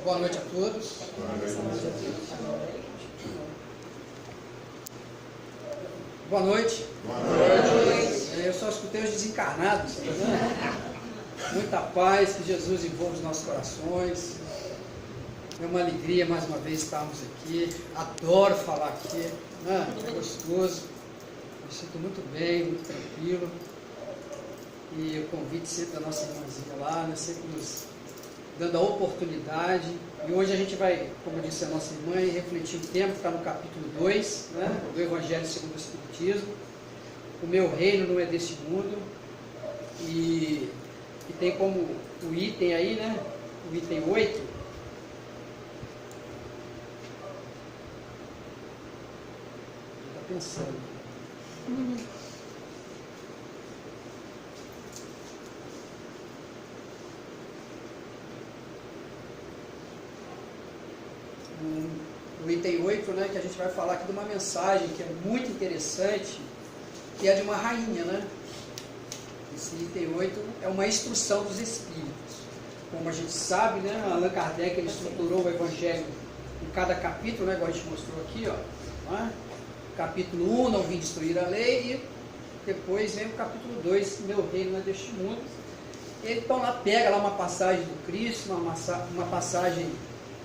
Boa noite a todos. Boa noite. Boa noite. Eu só escutei os desencarnados. Muita paz, que Jesus envolva os nossos corações. É uma alegria mais uma vez estarmos aqui. Adoro falar aqui. É gostoso. Me sinto muito bem, muito tranquilo. E o convite sempre da nossa irmãzinha lá, né, sempre nos dando a oportunidade. E hoje a gente vai, como disse a nossa irmã, refletir o tema que está no capítulo 2, né, do Evangelho segundo o Espiritismo. O meu reino não é deste mundo. E tem como o item aí, né, o item 8. Está pensando. O item 8, né, que a gente vai falar aqui de uma mensagem que é muito interessante, que é de uma rainha, né? Esse item 8 é uma instrução dos espíritos. Como a gente sabe, né, Allan Kardec ele estruturou o Evangelho em cada capítulo, né, igual a gente mostrou aqui, ó, né? Capítulo 1, não vim destruir a lei, e depois vem o capítulo 2, meu reino não é deste mundo. Ele então lá pega lá uma passagem do Cristo, uma passagem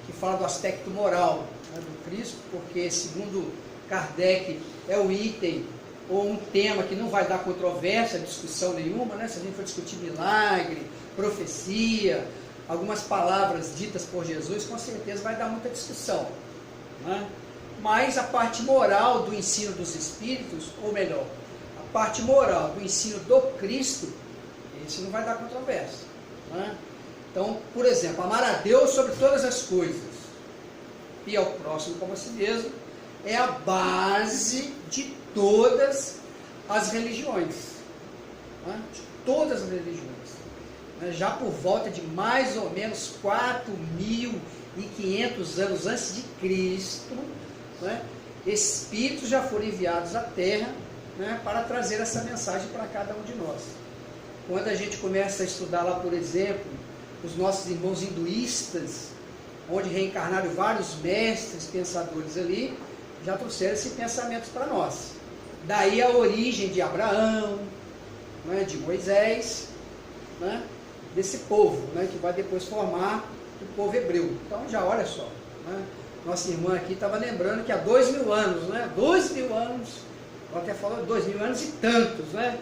que fala do aspecto moral, né, do Cristo, porque segundo Kardec é o item ou um tema que não vai dar controvérsia, discussão nenhuma, né? Se a gente for discutir milagre, profecia, algumas palavras ditas por Jesus, com certeza vai dar muita discussão, né? Mas a parte moral do ensino dos Espíritos, ou melhor, a parte moral do ensino do Cristo, esse não vai dar controvérsia, né? Então, por exemplo, amar a Deus sobre todas as coisas e ao próximo como a si mesmo é a base de todas as religiões, né? De todas as religiões, né? Já por volta de mais ou menos 4.500 anos antes de Cristo, né, espíritos já foram enviados à Terra, né, para trazer essa mensagem para cada um de nós. Quando a gente começa a estudar lá, por exemplo, os nossos irmãos hinduístas, onde reencarnaram vários mestres, pensadores ali, já trouxeram esse pensamento para nós. Daí a origem de Abraão, né, de Moisés, né, desse povo, né, que vai depois formar o povo hebreu. Então já olha só, né, nossa irmã aqui estava lembrando que há 2.000 anos, né, 2.000 anos, ela até falou 2.000 anos e tantos, né,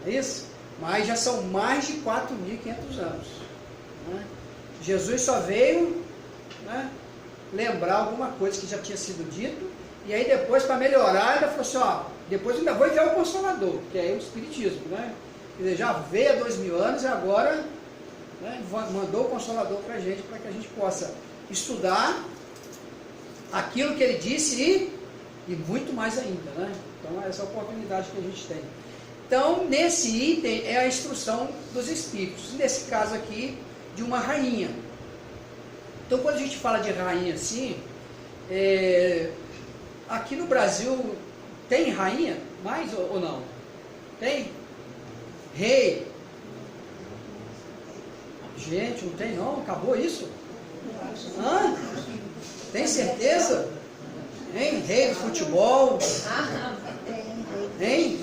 é isso? Mas já são mais de 4.500 anos. Né? Jesus só veio, né, lembrar alguma coisa que já tinha sido dito, e aí depois, para melhorar, ele falou assim, ó, depois ainda vou enviar o Consolador, que é o Espiritismo, né? Quer dizer, já veio há 2.000 anos e agora, né, mandou o Consolador para a gente, para que a gente possa estudar aquilo que ele disse e muito mais ainda, né? Então, essa é a oportunidade que a gente tem. Então, nesse item é a instrução dos Espíritos, nesse caso aqui, de uma rainha. Então, quando a gente fala de rainha assim, aqui no Brasil tem rainha mais ou não? Tem? Rei? Gente, não tem não? Acabou isso? Hã? Tem certeza? Hein? Rei do futebol? Hein?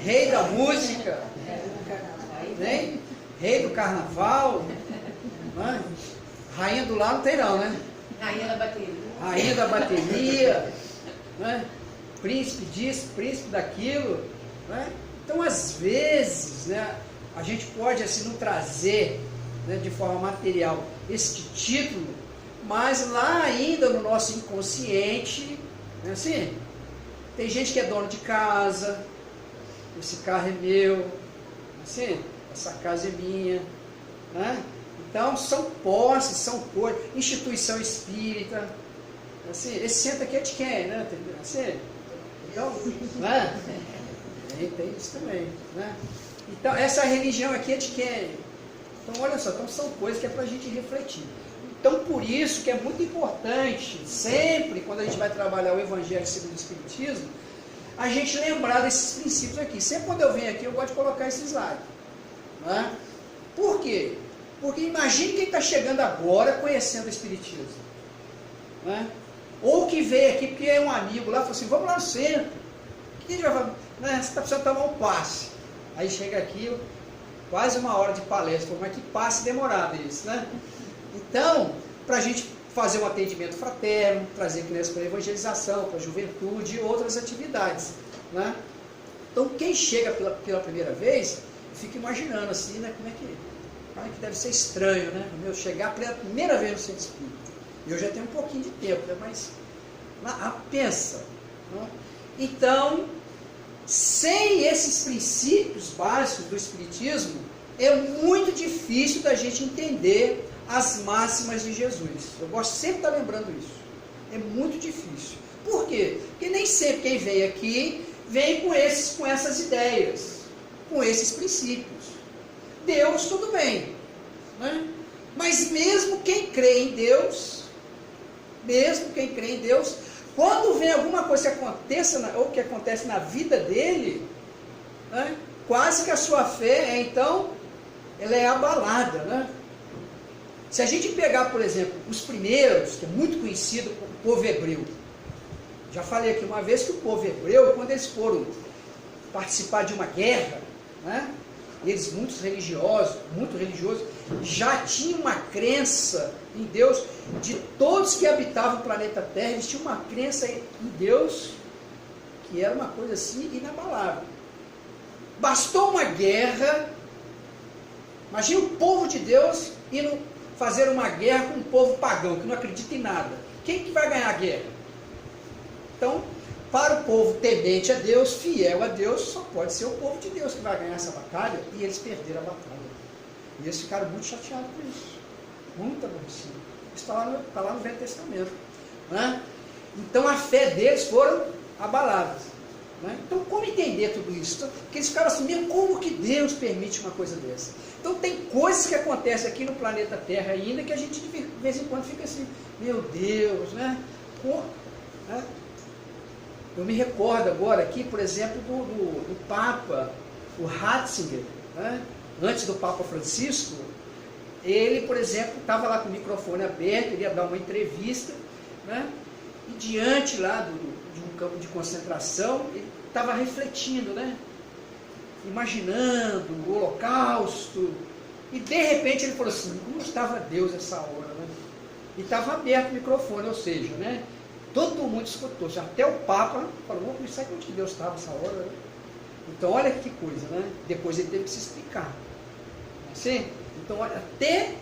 Rei da música? Hein? Rei do carnaval? Né? Rainha do lar não tem não, né? Rainha da bateria. Rainha da bateria, né? Príncipe disso, príncipe daquilo, né? Então, às vezes, né, a gente pode assim não trazer, né, de forma material este título, mas lá ainda no nosso inconsciente, né, assim, tem gente que é dono de casa, esse carro é meu, assim, essa casa é minha, né? Então, são posses, são coisas, instituição espírita, assim, esse centro aqui é de quem, né? Assim, então, né? Tem isso também, né? Então, essa religião aqui é de quem? Então, olha só, então são coisas que é para a gente refletir. Então, por isso que é muito importante, sempre, quando a gente vai trabalhar o Evangelho segundo o Espiritismo, a gente lembrar desses princípios aqui. Sempre quando eu venho aqui, eu gosto de colocar esse slide, né? Por quê? Porque imagine quem está chegando agora conhecendo o Espiritismo. Né? Ou que veio aqui porque é um amigo lá, falou assim, vamos lá no centro. O que a gente vai fazer? Né? Você está precisando tomar um passe. Aí chega aqui, quase 1 hora de palestra. Falou, mas que passe demorado isso, né? Então, para a gente fazer um atendimento fraterno, trazer crianças para a evangelização, para a juventude e outras atividades. Né? Então, quem chega pela primeira vez, fica imaginando assim, né, como é que deve ser estranho, né? Eu chegar pela primeira vez no centro espírita. Eu já tenho um pouquinho de tempo, né, mas pensa. Né? Então, sem esses princípios básicos do Espiritismo, é muito difícil da gente entender as máximas de Jesus. Eu gosto sempre de estar lembrando isso. É muito difícil. Por quê? Porque nem sempre quem vem aqui vem com essas ideias, com esses princípios. Deus, tudo bem. Né? Mas mesmo quem crê em Deus, quando vem alguma coisa que aconteça, ou que acontece na vida dele, né? Quase que a sua fé, então, ela é abalada. Né? Se a gente pegar, por exemplo, os primeiros, que é muito conhecido como o povo hebreu, já falei aqui uma vez que o povo hebreu, quando eles foram participar de uma guerra, né, eles muito religiosos, já tinham uma crença em Deus, de todos que habitavam o planeta Terra, eles tinham uma crença em Deus, que era uma coisa assim inabalável. Bastou uma guerra, imagina o povo de Deus indo fazer uma guerra com um povo pagão, que não acredita em nada. Quem que vai ganhar a guerra? Então, para o povo temente a Deus, fiel a Deus, só pode ser o povo de Deus que vai ganhar essa batalha, e eles perderam a batalha. E eles ficaram muito chateados com isso. Muito aborrecido. Isso está lá no Velho Testamento. Né? Então, a fé deles foram abaladas. Né? Então, como entender tudo isso? Porque eles ficaram assim, mesmo como que Deus permite uma coisa dessa? Então, tem coisas que acontecem aqui no planeta Terra ainda, que a gente de vez em quando fica assim, meu Deus, né? Né? Eu me recordo agora aqui, por exemplo, do Papa, o Ratzinger, né? Antes do Papa Francisco, ele, por exemplo, estava lá com o microfone aberto, ele ia dar uma entrevista, né? E diante lá de um campo de concentração, ele estava refletindo, né? Imaginando o Holocausto, e de repente ele falou assim, como estava Deus essa hora, né? E estava aberto o microfone, ou seja, né? Todo mundo escutou, até o Papa falou, sabe onde Deus estava essa hora? Né? Então olha que coisa, né? Depois ele teve que se explicar. Assim? Então até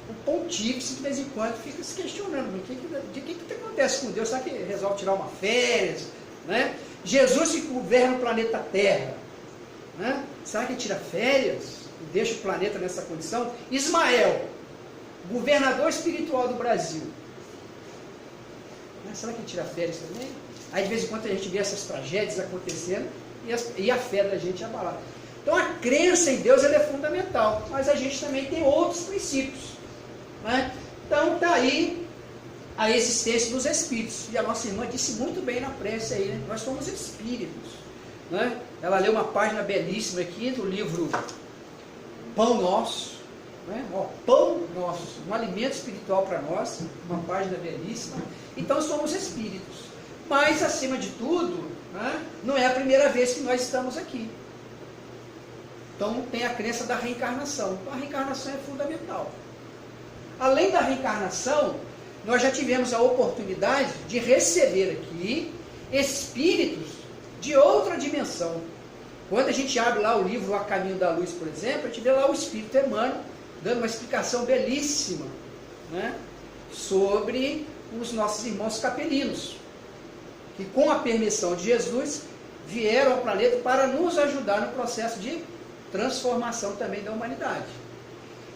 o pontífice de vez em quando fica se questionando, o que acontece com Deus? Será que ele resolve tirar uma férias? Né? Jesus que governa o planeta Terra, né? Será que ele tira férias e deixa o planeta nessa condição? Ismael, governador espiritual do Brasil, será que ele tira férias também? Aí de vez em quando a gente vê essas tragédias acontecendo e a fé da gente é abalada. Então a crença em Deus ela é fundamental, mas a gente também tem outros princípios. Né? Então está aí a existência dos espíritos. E a nossa irmã disse muito bem na prece aí, né? Nós somos espíritos. Né? Ela leu uma página belíssima aqui do livro Pão Nosso. Né? Ó, pão nosso, um alimento espiritual para nós, uma página belíssima. Então somos espíritos, mas acima de tudo, né, não é a primeira vez que nós estamos aqui. Então tem a crença da reencarnação. Então, a reencarnação é fundamental. Além da reencarnação, nós já tivemos a oportunidade de receber aqui espíritos de outra dimensão. Quando a gente abre lá o livro A Caminho da Luz, por exemplo, a gente vê lá o Espírito Emmanuel dando uma explicação belíssima, né, sobre os nossos irmãos capelinos, que com a permissão de Jesus vieram ao planeta para nos ajudar no processo de transformação também da humanidade.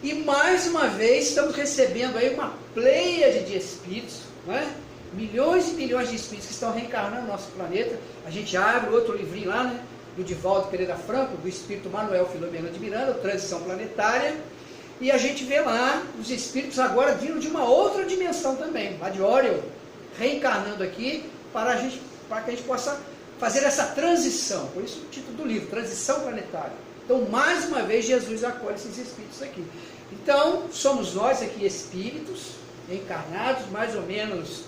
E mais uma vez estamos recebendo aí uma pleiade de espíritos, né? Milhões e milhões de espíritos que estão reencarnando no nosso planeta. A gente abre outro livrinho lá, né, do Divaldo Pereira Franco, do Espírito Manuel Filomeno de Miranda, Transição Planetária. E a gente vê lá os espíritos agora vindo de uma outra dimensão também, lá de Orion, reencarnando aqui, para que a gente possa fazer essa transição. Por isso o título do livro, Transição Planetária. Então, mais uma vez, Jesus acolhe esses espíritos aqui. Então, somos nós aqui espíritos encarnados, mais ou menos,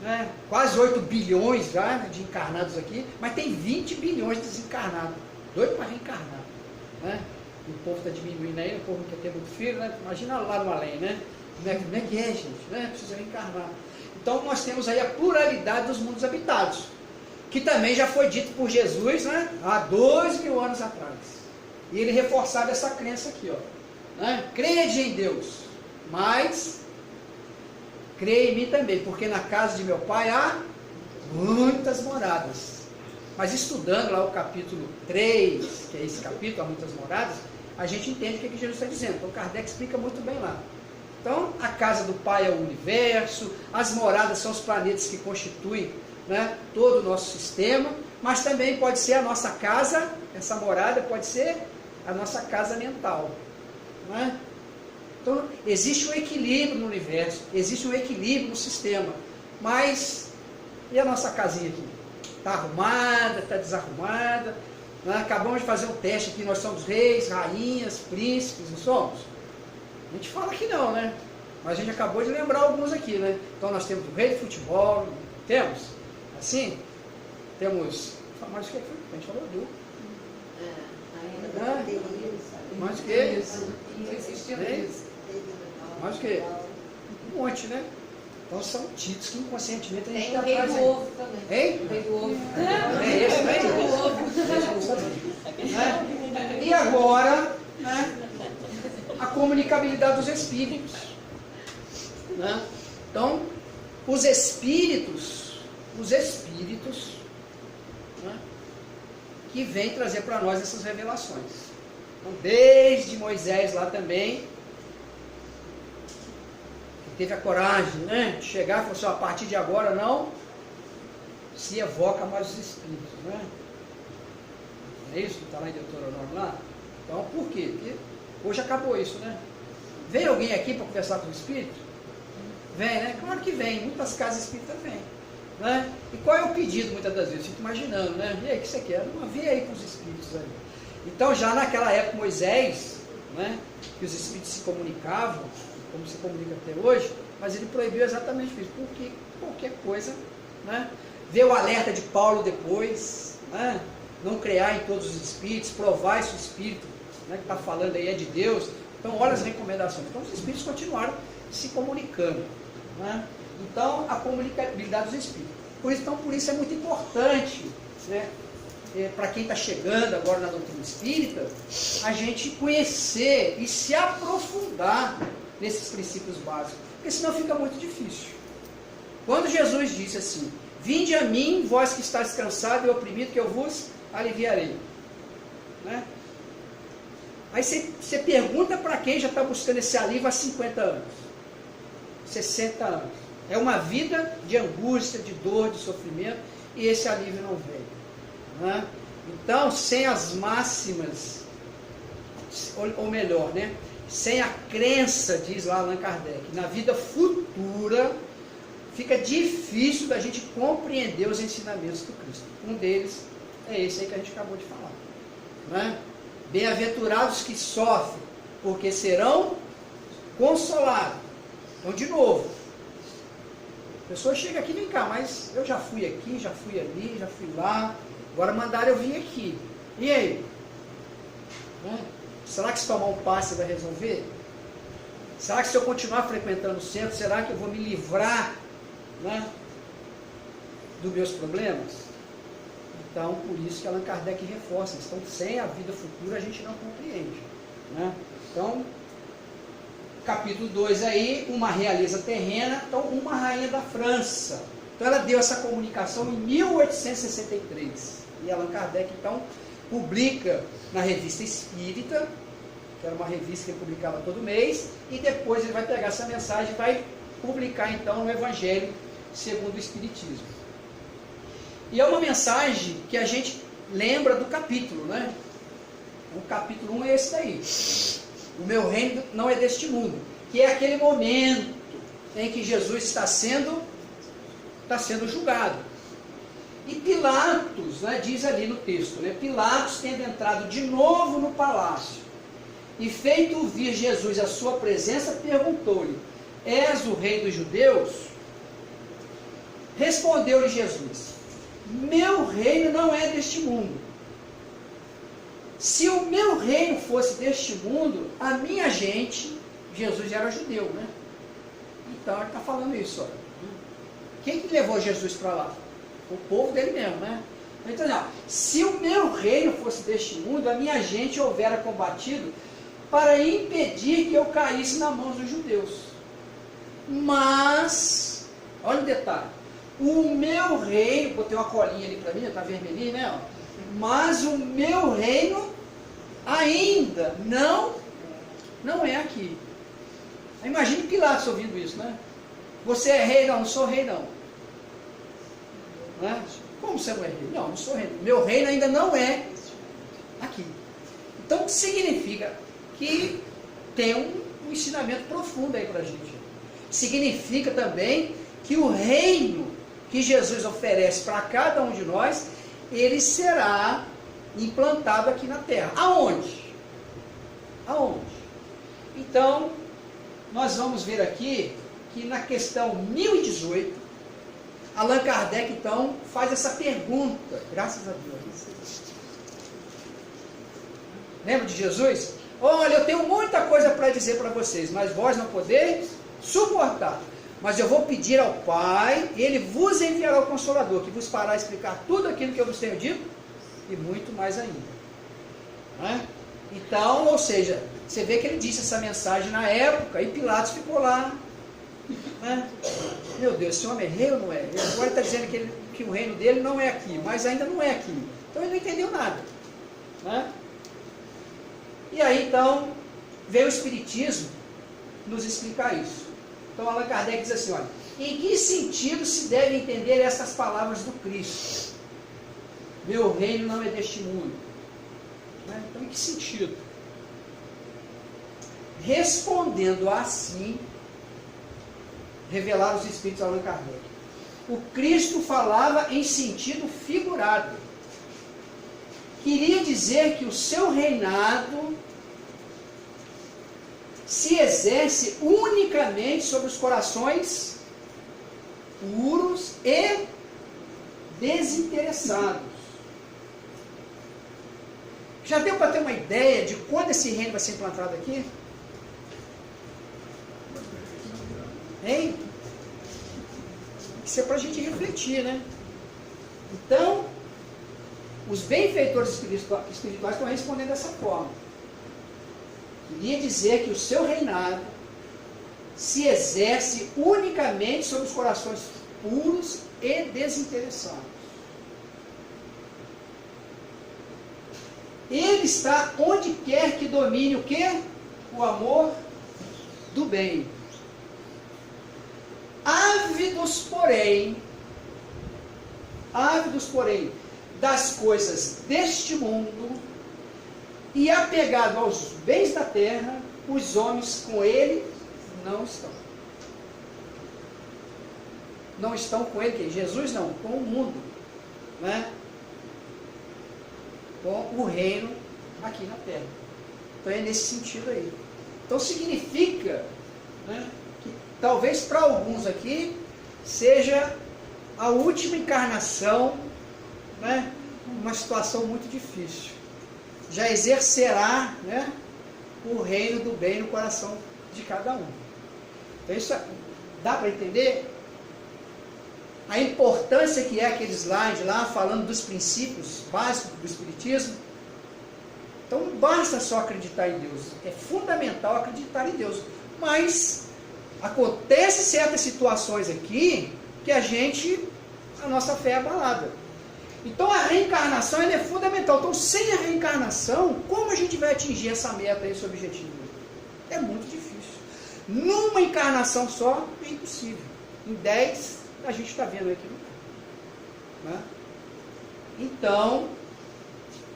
né, quase 8 bilhões já, né, de encarnados aqui, mas tem 20 bilhões de desencarnados, doido para reencarnar. Né? E o povo está diminuindo aí, o povo não quer ter muito filho, né? Imagina lá no além, né? Como é que é, gente? Né? Precisa reencarnar. Então, nós temos aí a pluralidade dos mundos habitados, que também já foi dito por Jesus, né, há 2.000 anos atrás. E ele reforçava essa crença aqui, ó, né? Crede em Deus, mas creia em mim também, porque na casa de meu pai há muitas moradas. Mas estudando lá o capítulo 3, que é esse capítulo, há muitas moradas, a gente entende o que Jesus está dizendo. Então Kardec explica muito bem lá. Então, a casa do Pai é o universo, as moradas são os planetas que constituem, né, todo o nosso sistema, mas também pode ser a nossa casa, essa morada pode ser a nossa casa mental. Né? Então, existe um equilíbrio no universo, existe um equilíbrio no sistema, mas e a nossa casinha aqui? Está arrumada, está desarrumada? Né? Acabamos de fazer um teste aqui, nós somos reis, rainhas, príncipes, não somos? A gente fala que não, né? Mas a gente acabou de lembrar alguns aqui, né? Então nós temos o rei do futebol, temos, assim, temos, mais o que foi? A gente falou do... Mais o que? Mais o que? Um monte, né? Então são títulos que inconscientemente a gente está fazendo. Tem o rei do ovo também. Hein? O rei do ovo. É esse, né? Esse e agora, né? A comunicabilidade dos espíritos. Né? Então, os espíritos, né, que vêm trazer para nós essas revelações. Então, desde Moisés lá também, que teve a coragem, né, de chegar e falar assim, a partir de agora não se evoca mais os espíritos. Né? É isso que está lá em Deuteronômio lá? Então, por quê? Porque hoje acabou isso, né? Vem alguém aqui para conversar com o espírito? Vem, né? Claro que vem, muitas casas espíritas vêm. Né? E qual é o pedido muitas das vezes? Eu fico imaginando, né? E aí, o que você quer? Não, vem aí com os espíritos aí. Então, já naquela época, Moisés, né, que os espíritos se comunicavam, como se comunica até hoje, mas ele proibiu exatamente isso, porque qualquer coisa, né? Vê o alerta de Paulo depois, né? Não criar em todos os espíritos, provar se o espírito, né, que está falando aí é de Deus. Então, olha as recomendações. Então, os espíritos continuaram se comunicando. Né? Então, a comunicabilidade dos espíritos. Por isso é muito importante, né, para quem está chegando agora na doutrina espírita, a gente conhecer e se aprofundar nesses princípios básicos, porque senão fica muito difícil. Quando Jesus disse assim, vinde a mim, vós que estáis cansados e oprimidos, que eu vos aliviarei. Né? Aí você pergunta para quem já está buscando esse alívio há 50 anos, 60 anos. É uma vida de angústia, de dor, de sofrimento, e esse alívio não veio. Né? Então, sem as máximas, ou melhor, né? Sem a crença, diz lá Allan Kardec, na vida futura, fica difícil da gente compreender os ensinamentos do Cristo. Um deles é esse aí que a gente acabou de falar. Né? Bem-aventurados que sofrem, porque serão consolados. Então, de novo, a pessoa chega aqui, vem cá, mas eu já fui aqui, já fui ali, já fui lá, agora mandaram eu vir aqui. E aí? Né? Será que se tomar um passe vai resolver? Será que se eu continuar frequentando o centro, será que eu vou me livrar, né, dos meus problemas? Então, por isso que Allan Kardec reforça. Então, sem a vida futura, a gente não compreende. Né? Então, capítulo 2 aí, uma realeza terrena, então uma rainha da França. Então, ela deu essa comunicação em 1863. E Allan Kardec, então, publica na Revista Espírita, que era uma revista que ele publicava todo mês, e depois ele vai pegar essa mensagem e vai publicar, então, no Evangelho segundo o Espiritismo. E é uma mensagem que a gente lembra do capítulo, né? O capítulo 1 é esse daí. O meu reino não é deste mundo. Que é aquele momento em que Jesus está sendo julgado. E Pilatos, né, diz ali no texto, né, Pilatos, tendo entrado de novo no palácio e feito vir Jesus à sua presença, perguntou-lhe: és o rei dos judeus? Respondeu-lhe Jesus: meu reino não é deste mundo. Se o meu reino fosse deste mundo, a minha gente, Jesus era judeu, né? Então ele está falando isso, olha. Quem que levou Jesus para lá? O povo dele mesmo, né? Então, não, se o meu reino fosse deste mundo, a minha gente houvera combatido para impedir que eu caísse nas mãos dos judeus. Mas, olha o detalhe, o meu reino, botei uma colinha ali para mim, está vermelhinho, né? Ó, mas o meu reino ainda não é aqui. Imagine Pilatos ouvindo isso, né? Você é rei? Não, não sou rei não. Né? Como você não é rei? Não, não sou rei. Meu reino ainda não é aqui. Então significa que tem um ensinamento profundo aí para a gente. Significa também que o reino que Jesus oferece para cada um de nós, ele será implantado aqui na terra. Aonde? Aonde? Então, nós vamos ver aqui que na questão 1018, Allan Kardec, então, faz essa pergunta. Graças a Deus. Lembra de Jesus? Olha, eu tenho muita coisa para dizer para vocês, mas vós não podeis suportar. Mas eu vou pedir ao Pai, Ele vos enviará o Consolador, que vos fará explicar tudo aquilo que eu vos tenho dito, e muito mais ainda. Né? Então, ou seja, você vê que ele disse essa mensagem na época, e Pilatos ficou lá. Né? Meu Deus, esse homem é rei ou não é? Ele agora está dizendo que o reino dele não é aqui, mas ainda não é aqui. Então ele não entendeu nada. Né? E aí então, veio o Espiritismo nos explicar isso. Então Allan Kardec diz assim, olha, em que sentido se deve entender essas palavras do Cristo? Meu reino não é deste mundo. Né? Então em que sentido? Respondendo assim, revelaram os Espíritos a Allan Kardec. O Cristo falava em sentido figurado. Queria dizer que o seu reinado se exerce unicamente sobre os corações puros e desinteressados. Já deu para ter uma ideia de quando esse reino vai ser implantado aqui? Hein? Isso é para a gente refletir, né? Então, os benfeitores espirituais estão respondendo dessa forma. Queria dizer que o seu reinado se exerce unicamente sobre os corações puros e desinteressados. Ele está onde quer que domine o quê? O amor do bem. Ávidos, porém, das coisas deste mundo e apegado aos bens da terra, os homens com ele não estão. Não estão com ele, que Jesus não, com o mundo, né? Com o reino aqui na terra. Então é nesse sentido aí. Então significa, né, que talvez para alguns aqui seja a última encarnação, né, uma situação muito difícil. Já exercerá, né, o reino do bem no coração de cada um. Então isso dá para entender a importância que é aquele slide lá falando dos princípios básicos do Espiritismo. Então não basta só acreditar em Deus, é fundamental acreditar em Deus, mas acontece certas situações aqui que a nossa fé é abalada. Então a reencarnação ela é fundamental. Então sem a reencarnação, como a gente vai atingir essa meta, esse objetivo? É muito difícil. Numa encarnação só é impossível. Em 10 a gente está vendo aqui, né? Então,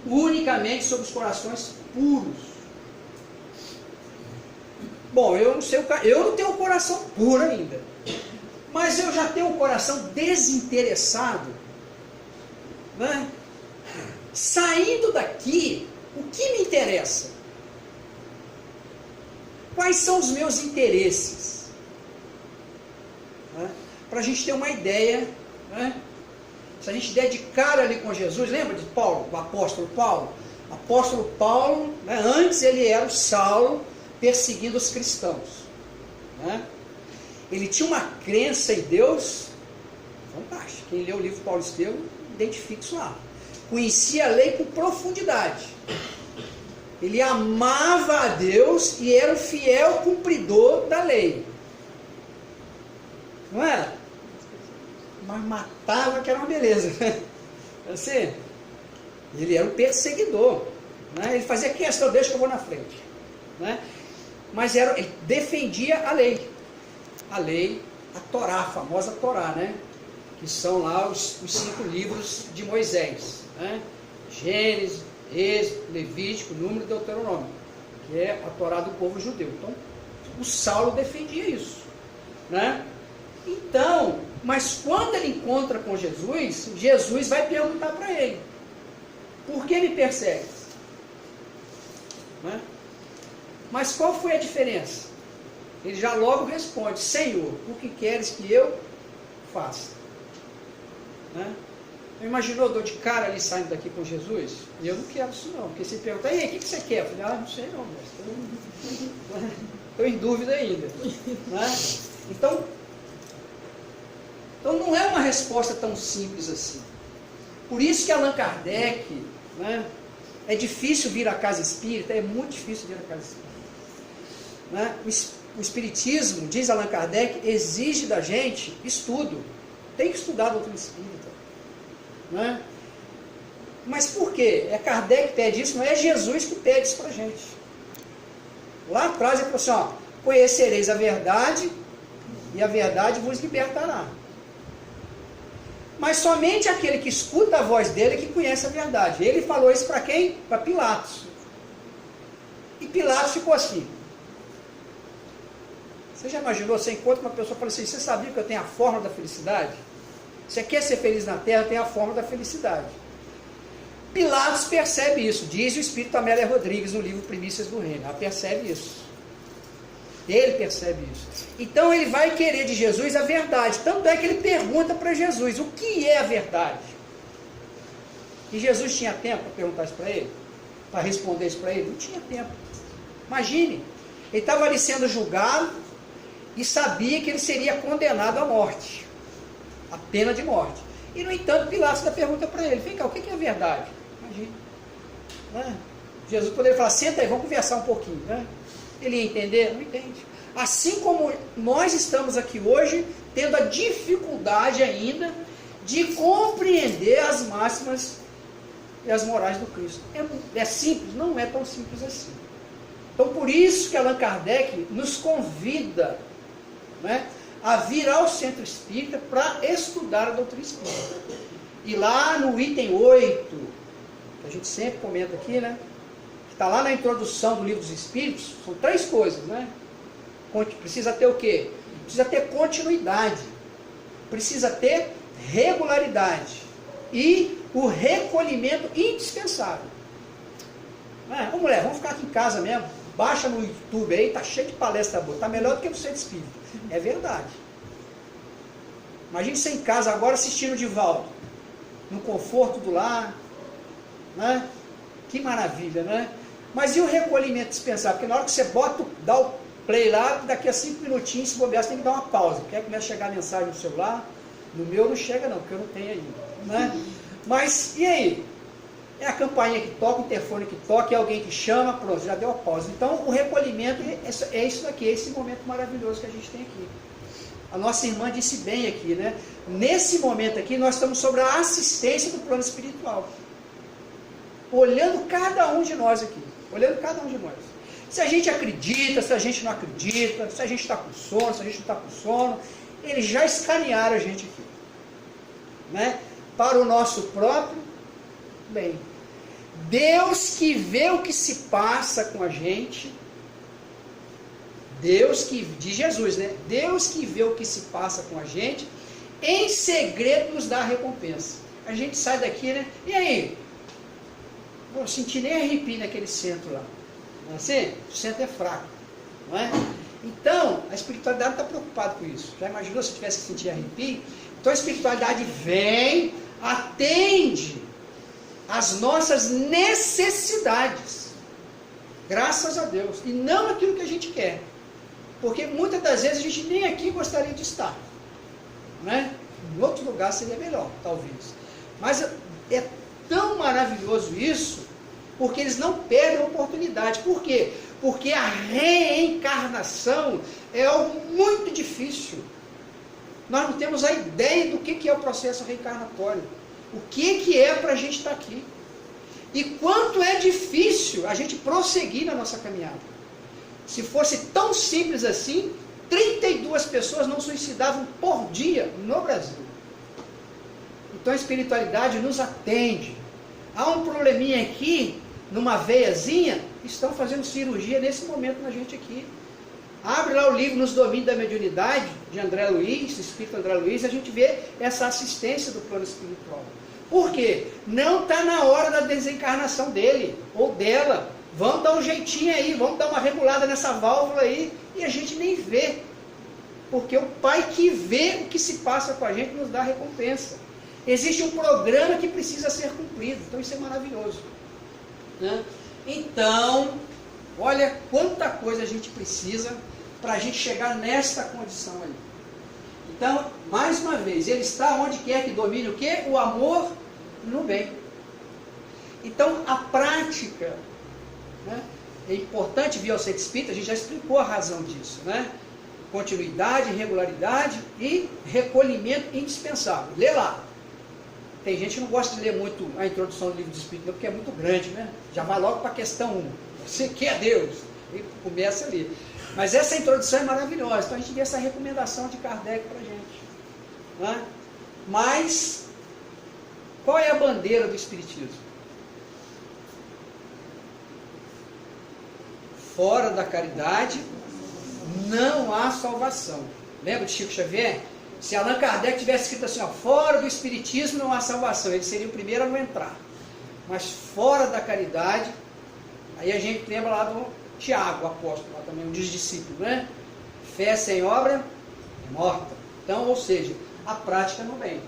unicamente sobre os corações puros. Bom, eu não tenho um coração puro ainda, mas eu já tenho um coração desinteressado. né? Saindo daqui, o que me interessa? Quais são os meus interesses? Né? Para a gente ter uma ideia, né? Se a gente der de cara ali com Jesus, lembra de Paulo, o apóstolo Paulo? O apóstolo Paulo, né, antes ele era o Saulo, perseguindo os cristãos. Né? Ele tinha uma crença em Deus fantástica. Quem lê o livro Paulo Estevão, identifica isso lá. Conhecia a lei com profundidade. Ele amava a Deus e era um fiel cumpridor da lei. Não era? Mas matava, que era uma beleza. Assim, ele era um perseguidor. Né? Ele fazia questão, deixa que eu vou na frente. Né? Mas ele defendia a lei. A lei, a Torá, a famosa Torá, né? Que são lá os 5 livros de Moisés. Né? Gênesis, Êxodo, Levítico, Número e Deuteronômio, que é a Torá do povo judeu. Então, o Saulo defendia isso. Né? Então, mas quando ele encontra com Jesus, Jesus vai perguntar para ele: por que me persegues? Né? Mas qual foi a diferença? Ele já logo responde: Senhor, o que queres que eu faça? Né? Imaginou, eu dou de cara ali saindo daqui com Jesus? E eu não quero isso não, porque se pergunta: e aí, o que você quer? Eu falei: não sei não, mas estou em dúvida ainda. Né? Então não é uma resposta tão simples assim. Por isso que Allan Kardec, né, é difícil vir à casa espírita, é muito difícil vir à casa espírita. Né? O espiritismo, diz Allan Kardec, exige da gente estudo. Tem que estudar a doutrina espírita. Né? Mas por quê? É Kardec que pede isso, não é Jesus que pede isso para a gente. Lá atrás ele falou assim: ó, conhecereis a verdade e a verdade vos libertará. Mas somente aquele que escuta a voz dele é que conhece a verdade. Ele falou isso para quem? Para Pilatos. E Pilatos ficou assim. Você já imaginou, você encontra uma pessoa e fala assim: você sabia que eu tenho a fórmula da felicidade? Você quer ser feliz na terra, tem a fórmula da felicidade. Pilatos percebe isso, diz o Espírito Amélia Rodrigues no livro Primícias do Reino. Ela percebe isso. Ele percebe isso. Então ele vai querer de Jesus a verdade. Tanto é que ele pergunta para Jesus: o que é a verdade? E Jesus tinha tempo para perguntar isso para ele? Para responder isso para ele? Não tinha tempo. Imagine, ele estava ali sendo julgado e sabia que ele seria condenado à morte, a pena de morte. E no entanto Pilatos ainda pergunta para ele: vem cá, o que é a verdade? Imagine. Né? Jesus poderia falar: senta aí, vamos conversar um pouquinho. Né? Ele ia entender? Não entende. Assim como nós estamos aqui hoje, tendo a dificuldade ainda de compreender as máximas e as morais do Cristo. É simples? Não é tão simples assim. Então, por isso que Allan Kardec nos convida, né, a vir ao Centro Espírita para estudar a doutrina espírita. E lá no item 8, que a gente sempre comenta aqui, né? Está lá na introdução do Livro dos Espíritos, são 3 coisas, né? Precisa ter o quê? Precisa ter continuidade, precisa ter regularidade e o recolhimento indispensável. Ô mulher, vamos ficar aqui em casa mesmo, baixa no YouTube aí, tá cheio de palestra boa, tá melhor do que no Centro Espírita. É verdade. Imagine você em casa agora assistindo Divaldo, no conforto do lar, né? Que maravilha, né? Mas e o recolhimento dispensável? Porque na hora que você dá o play lá, daqui a 5 minutinhos, se bobear, você tem que dar uma pausa. Porque aí começa a chegar a mensagem no celular. No meu não chega não, porque eu não tenho ainda. Né? Mas, e aí? É a campainha que toca, o interfone que toca, é alguém que chama, pronto, já deu a pausa. Então, o recolhimento é isso daqui, é esse momento maravilhoso que a gente tem aqui. A nossa irmã disse bem aqui, né? Nesse momento aqui, nós estamos sobre a assistência do plano espiritual. Olhando cada um de nós aqui. Olhando cada um de nós. Se a gente acredita, se a gente não acredita, se a gente está com sono, se a gente não está com sono, eles já escanearam a gente aqui. Né? Para o nosso próprio bem. Deus que vê o que se passa com a gente, Deus que, de Jesus, né? Deus que vê o que se passa com a gente, em segredo nos dá a recompensa. a gente sai daqui, né? E aí? Não senti nem arrepio naquele centro lá. Não é assim? O centro é fraco, não é? Então, a espiritualidade não está preocupada com isso. Já imaginou se eu tivesse que sentir arrepio? Então a espiritualidade vem, atende às nossas necessidades, graças a Deus, e não aquilo que a gente quer. Porque muitas das vezes a gente nem aqui gostaria de estar, né? Em outro lugar seria melhor, talvez. Mas é tão maravilhoso isso, porque eles não perdem a oportunidade. Por quê? Porque a reencarnação é algo muito difícil. Nós não temos a ideia do que é o processo reencarnatório. O que é para a gente estar aqui. E quanto é difícil a gente prosseguir na nossa caminhada. Se fosse tão simples assim, 32 pessoas não suicidavam por dia no Brasil. Então a espiritualidade nos atende. Há um probleminha aqui, numa veiazinha, estão fazendo cirurgia nesse momento na gente aqui. Abre lá o livro Nos Domínios da Mediunidade, de André Luiz, Espírito André Luiz, a gente vê essa assistência do plano espiritual. Por quê? Não está na hora da desencarnação dele, ou dela. Vamos dar um jeitinho aí, vamos dar uma regulada nessa válvula aí, e a gente nem vê. Porque o Pai que vê o que se passa com a gente nos dá recompensa. Existe um programa que precisa ser cumprido, então isso é maravilhoso, né? Então, olha quanta coisa a gente precisa para a gente chegar nesta condição aí. Então, mais uma vez, ele está onde quer que domine o quê? O amor no bem. Então, a prática, né? É importante vir ao centro espírita, a gente já explicou a razão disso, né? Continuidade, regularidade e recolhimento indispensável. Lê lá. Tem gente que não gosta de ler muito a introdução do livro de Espírito, porque é muito grande, né? Já vai logo para a questão 1. Você quer Deus? E começa ali. Mas essa introdução é maravilhosa. Então a gente vê essa recomendação de Kardec para a gente, né? Mas, qual é a bandeira do Espiritismo? Fora da caridade não há salvação. Lembra de Chico Xavier? Se Allan Kardec tivesse escrito assim, ó, fora do Espiritismo não há salvação, ele seria o primeiro a não entrar. Mas fora da caridade, aí a gente lembra lá do Tiago, o apóstolo, lá também, um dos discípulos, né? Fé sem obra é morta. Então, ou seja, a prática no bem.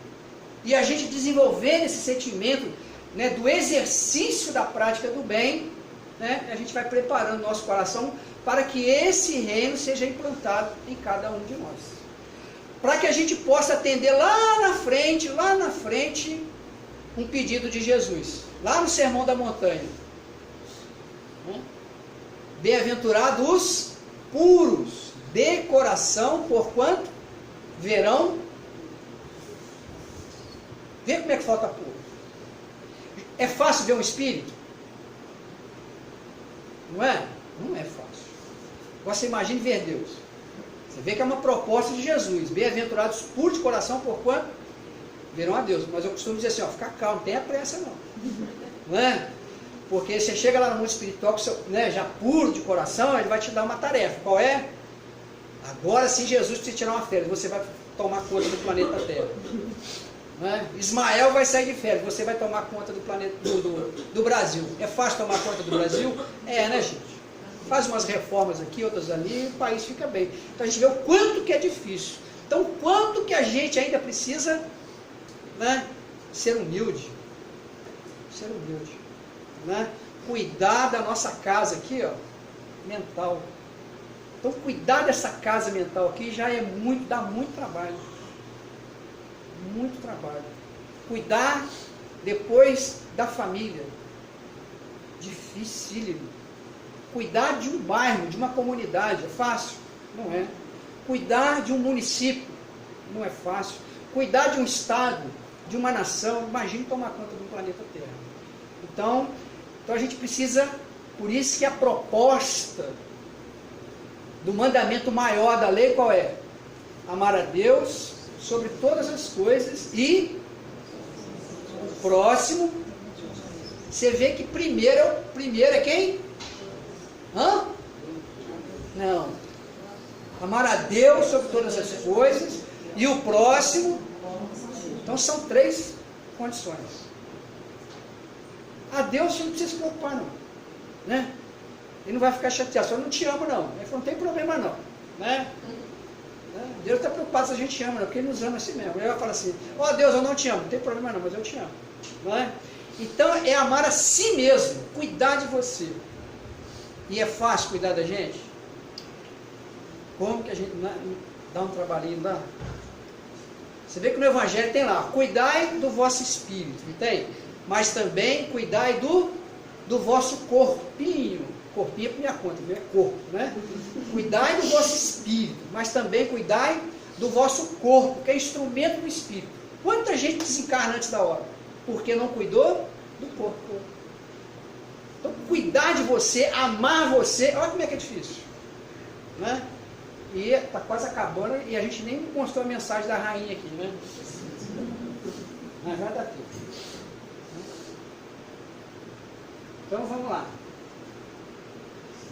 E a gente desenvolvendo esse sentimento, né, do exercício da prática do bem, né, a gente vai preparando o nosso coração para que esse reino seja implantado em cada um de nós. Para que a gente possa atender lá na frente, um pedido de Jesus, lá no Sermão da Montanha. Bem-aventurados os puros de coração, porquanto verão. Vê como é que falta puro. É fácil ver um espírito? Não é? Não é fácil. Agora você imagine ver Deus. Você vê que é uma proposta de Jesus. Bem-aventurados puros de coração, porquanto verão a Deus. Mas eu costumo dizer assim, ó, fica calmo, não tenha pressa não. Não é? Porque você chega lá no mundo espiritual, né, já puro de coração, ele vai te dar uma tarefa. Qual é? Agora sim Jesus precisa tirar uma férias, você vai tomar conta do planeta Terra. Não é? Ismael vai sair de férias, você vai tomar conta do planeta do Brasil. É fácil tomar conta do Brasil? É, né, gente? Faz umas reformas aqui, outras ali, e o país fica bem. Então a gente vê o quanto que é difícil. Então o quanto que a gente ainda precisa, né, ser humilde. Ser humilde. Né? Cuidar da nossa casa aqui, ó, mental. Então cuidar dessa casa mental aqui já é muito, dá muito trabalho. Muito trabalho. Cuidar depois da família. Dificílimo. Cuidar de um bairro, de uma comunidade, é fácil? Não é. Cuidar de um município, não é fácil. Cuidar de um estado, de uma nação, imagine tomar conta do planeta Terra. Então a gente precisa, por isso que a proposta do mandamento maior da lei qual é? Amar a Deus sobre todas as coisas e o próximo. Você vê que primeiro é quem? Hã? Não. Amar a Deus sobre todas as coisas e o próximo. Então são três condições. A Deus você não precisa se preocupar, não. Né? Ele não vai ficar chateado, só não te amo, não. Ele falou, não tem problema, não. Né? Deus está preocupado se a gente ama, não, porque Ele nos ama assim mesmo. Ele vai falar assim, ó Deus, eu não te amo, não tem problema não, mas eu te amo. Não é? Então é amar a si mesmo, cuidar de você. E é fácil cuidar da gente? Como que a gente dá um trabalhinho, dá? Você vê que no Evangelho tem lá, cuidai do vosso espírito, não tem? Mas também cuidai do vosso corpinho. Corpinho é por minha conta, é corpo, né? Cuidai do vosso espírito, mas também cuidai do vosso corpo, que é instrumento do espírito. Quanta gente desencarna antes da hora? Porque não cuidou do corpo. Então, cuidar de você, amar você, olha como é que é difícil. Né? E está quase acabando, e a gente nem mostrou a mensagem da rainha aqui, né? Mas vai dar tempo. Então, vamos lá.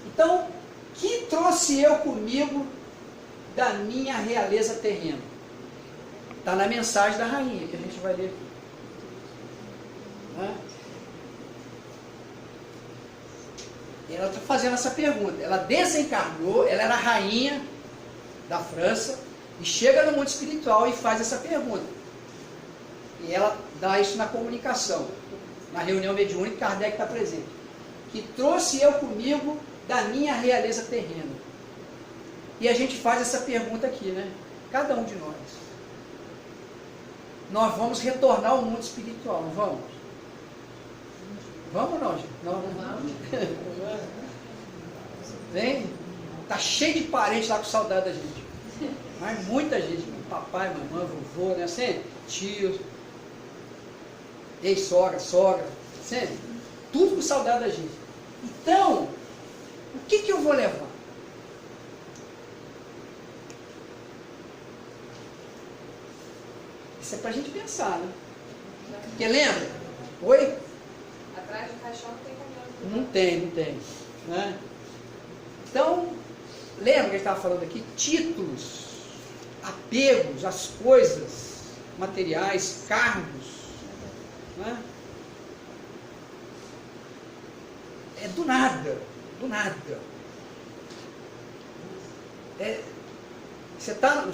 Então, que trouxe eu comigo da minha realeza terrena? Está na mensagem da rainha, que a gente vai ler aqui. Né? Ela está fazendo essa pergunta. Ela desencarnou, ela era rainha da França, e chega no mundo espiritual e faz essa pergunta. E ela dá isso na comunicação. Na reunião mediúnica, Kardec está presente. Que trouxe eu comigo da minha realeza terrena. E a gente faz essa pergunta aqui, né? Cada um de nós. Nós vamos retornar ao mundo espiritual, não vamos? Vamos ou não, gente? Não, vamos. Vem? Tá cheio de parentes lá com saudade da gente. Mas muita gente, papai, mamãe, vovô, né? Assim, tios, ex-sogra, sogra, sempre. Tudo com saudade da gente. Então, o que eu vou levar? Isso é pra gente pensar, né? Porque lembra? Oi? Atrás do caixão não tem como. Não tem. Né? Então, lembra que a gente estava falando aqui? Títulos, apegos às coisas materiais, cargos. Né? É do nada. Você está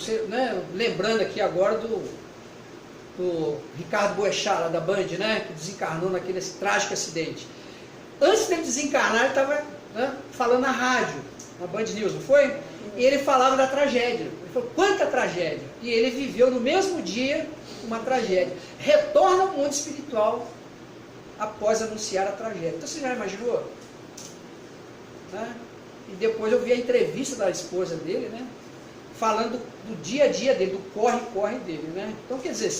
lembrando aqui agora do Ricardo Boechat, lá da Band, né, que desencarnou naquele trágico acidente. Antes dele desencarnar, ele estava falando na rádio, na Band News, não foi? E ele falava da tragédia. Ele falou, quanta tragédia! E ele viveu no mesmo dia uma tragédia. Retorna ao mundo espiritual após anunciar a tragédia. Então você já imaginou? Né? E depois eu vi a entrevista da esposa dele, né? Falando do dia a dia dele, do corre-corre dele, né? Então, quer dizer,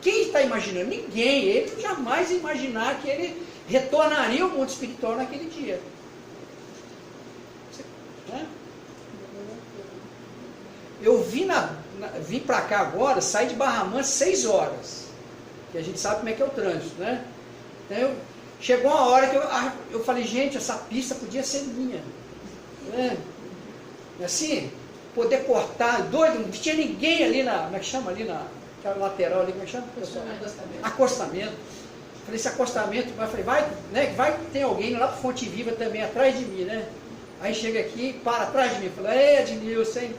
quem está imaginando? Ninguém. Ele jamais ia imaginar que ele retornaria ao mundo espiritual naquele dia. Né? Eu vim para cá agora, saí de Barra Mansa 6 horas. Que a gente sabe como é que é o trânsito, né? Então, chegou uma hora que eu falei, gente, essa pista podia ser minha. Né? Assim... poder cortar, doido, não tinha ninguém ali como é que chama ali naquela lateral ali, como é que chama? Acostamento. Falei, esse acostamento, vai ter alguém lá para Fonte Viva também, atrás de mim, né? Aí chega aqui, para atrás de mim, falei, Ednilson, hein?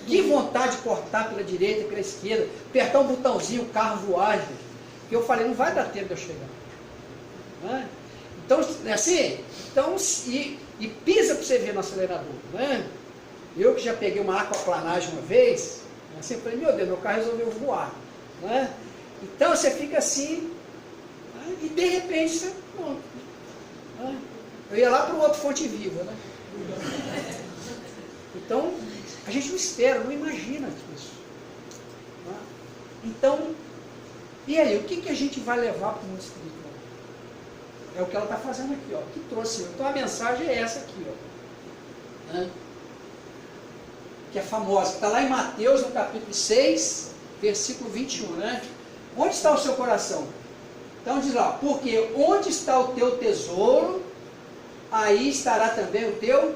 Que vontade de cortar pela direita, pela esquerda, apertar um botãozinho, o carro voar, gente. E eu falei, não vai dar tempo de eu chegar. Né? Então, assim, e pisa para você ver no acelerador, né? Eu que já peguei uma aquaplanagem uma vez, assim, falei, meu Deus, meu carro resolveu voar. Né? Então você fica assim, né? E de repente você. Pronto, né? Eu ia lá para o outro Fonte Viva. Né? Então, a gente não espera, não imagina isso. Né? Então, e aí, o que a gente vai levar para o mundo espiritual? É o que ela está fazendo aqui, ó, que trouxe. Então a mensagem é essa aqui, ó. Né? Que é famosa, que está lá em Mateus, no capítulo 6, versículo 21, né? Onde está o seu coração? Então diz lá, porque onde está o teu tesouro, aí estará também o teu...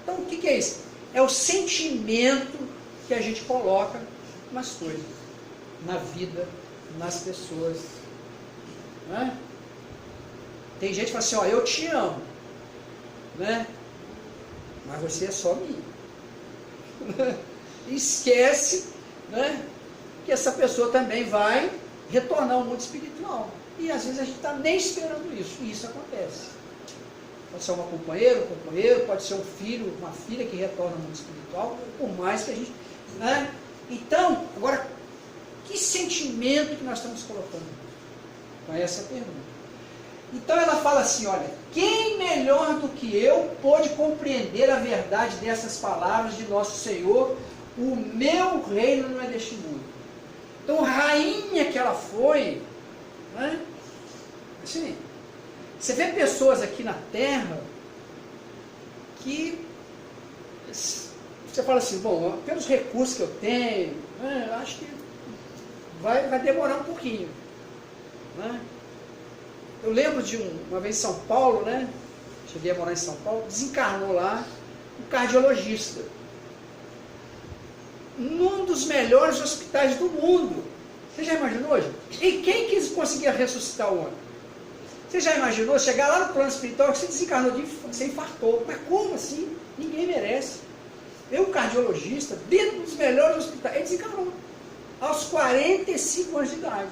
Então o que é isso? É o sentimento que a gente coloca nas coisas, na vida, nas pessoas. Né? Tem gente que fala assim, ó, eu te amo, né? Mas você é só minha. Esquece, né, que essa pessoa também vai retornar ao mundo espiritual. E às vezes a gente está nem esperando isso, e isso acontece. Pode ser uma companheira, um companheiro, pode ser um filho, uma filha que retorna ao mundo espiritual, por mais que a gente... Né? Então, agora, que sentimento que nós estamos colocando? Com essa pergunta. Então ela fala assim, olha, quem melhor do que eu pôde compreender a verdade dessas palavras de nosso Senhor? O meu reino não é deste mundo. Então, rainha que ela foi, né? Assim, você vê pessoas aqui na Terra que você fala assim, bom, pelos recursos que eu tenho, né, eu acho que vai demorar um pouquinho. Né? Eu lembro de uma vez em São Paulo, né? Cheguei a morar em São Paulo, desencarnou lá um cardiologista. Num dos melhores hospitais do mundo. Você já imaginou, gente? E quem que conseguia ressuscitar o homem? Você já imaginou chegar lá no plano espiritual que você desencarnou, você infartou? Mas como assim? Ninguém merece. Eu, cardiologista, dentro dos melhores hospitais, ele desencarnou. Aos 45 anos de idade.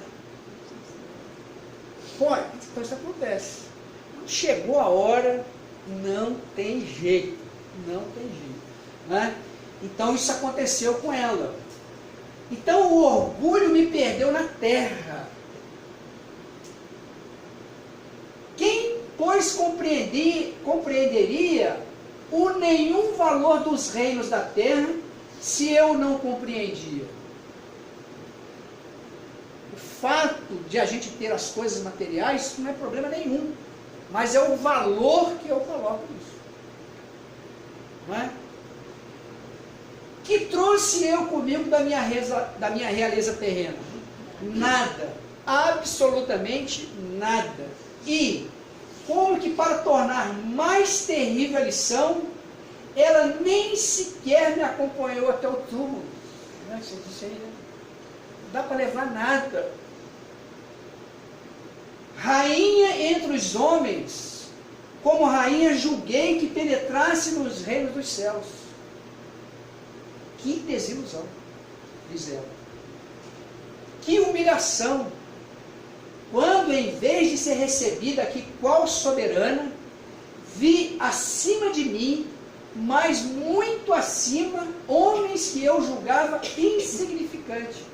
Pô, então isso acontece. Chegou a hora, não tem jeito. Não tem jeito. Né? Então isso aconteceu com ela. Então o orgulho me perdeu na terra. Quem, pois, compreenderia o nenhum valor dos reinos da terra, se eu não compreendia? O fato de a gente ter as coisas materiais não é problema nenhum, mas é o valor que eu coloco nisso. Não é? Que trouxe eu comigo da minha realeza terrena? Nada, absolutamente nada. E como que para tornar mais terrível a lição, ela nem sequer me acompanhou até o túmulo. Não dá para levar nada. Rainha entre os homens, como rainha julguei que penetrasse nos reinos dos céus. Que desilusão, diz ela. Que humilhação, quando em vez de ser recebida aqui qual soberana, vi acima de mim, mas muito acima, homens que eu julgava insignificante,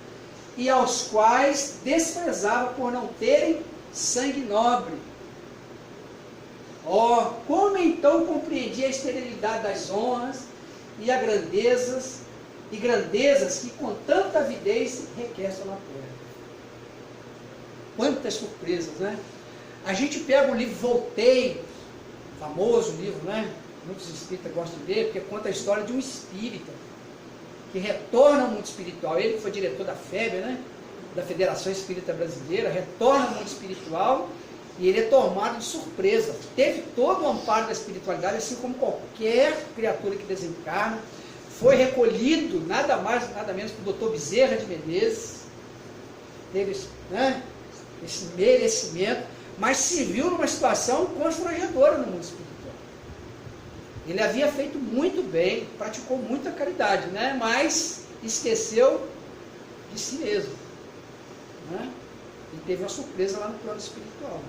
e aos quais desprezava por não terem sangue nobre. Oh, como então compreendi a esterilidade das honras e as grandezas que com tanta avidez requestam na terra. Quantas surpresas, né? A gente pega o livro Voltaire, famoso livro, né? Muitos espíritas gostam de ler, porque conta a história de um espírita que retorna ao mundo espiritual. Ele que foi diretor da FEB, né? Da Federação Espírita Brasileira, retorna ao mundo espiritual e ele é tomado de surpresa. Teve todo o amparo da espiritualidade, assim como qualquer criatura que desencarna. Foi recolhido, nada mais, nada menos, que o Dr. Bezerra de Menezes. Teve, né, esse merecimento, mas se viu numa situação constrangedora no mundo espiritual. Ele havia feito muito bem, praticou muita caridade, né, mas esqueceu de si mesmo. Né? E teve uma surpresa lá no plano espiritual.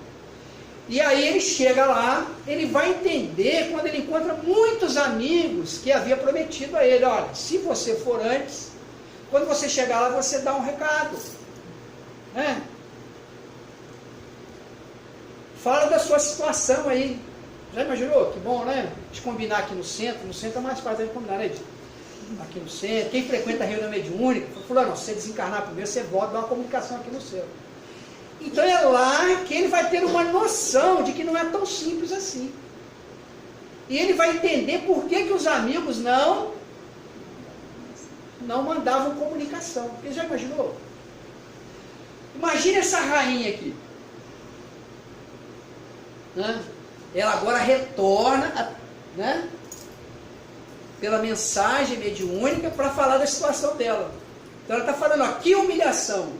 E aí ele chega lá, ele vai entender quando ele encontra muitos amigos que havia prometido a ele, olha, se você for antes, quando você chegar lá, você dá um recado. Né? Fala da sua situação aí. Já imaginou? Que bom, né? De combinar aqui no centro é mais fácil de combinar, né? Aqui no centro, quem frequenta a reunião mediúnica, falou, não, se você desencarnar primeiro, você volta, dá uma comunicação aqui no céu. Então é lá que ele vai ter uma noção de que não é tão simples assim. E ele vai entender por que os amigos não mandavam comunicação. Porque já imaginou? Imagina essa rainha aqui. Né? Ela agora retorna, né, pela mensagem mediúnica para falar da situação dela. Então ela está falando, ó, que humilhação.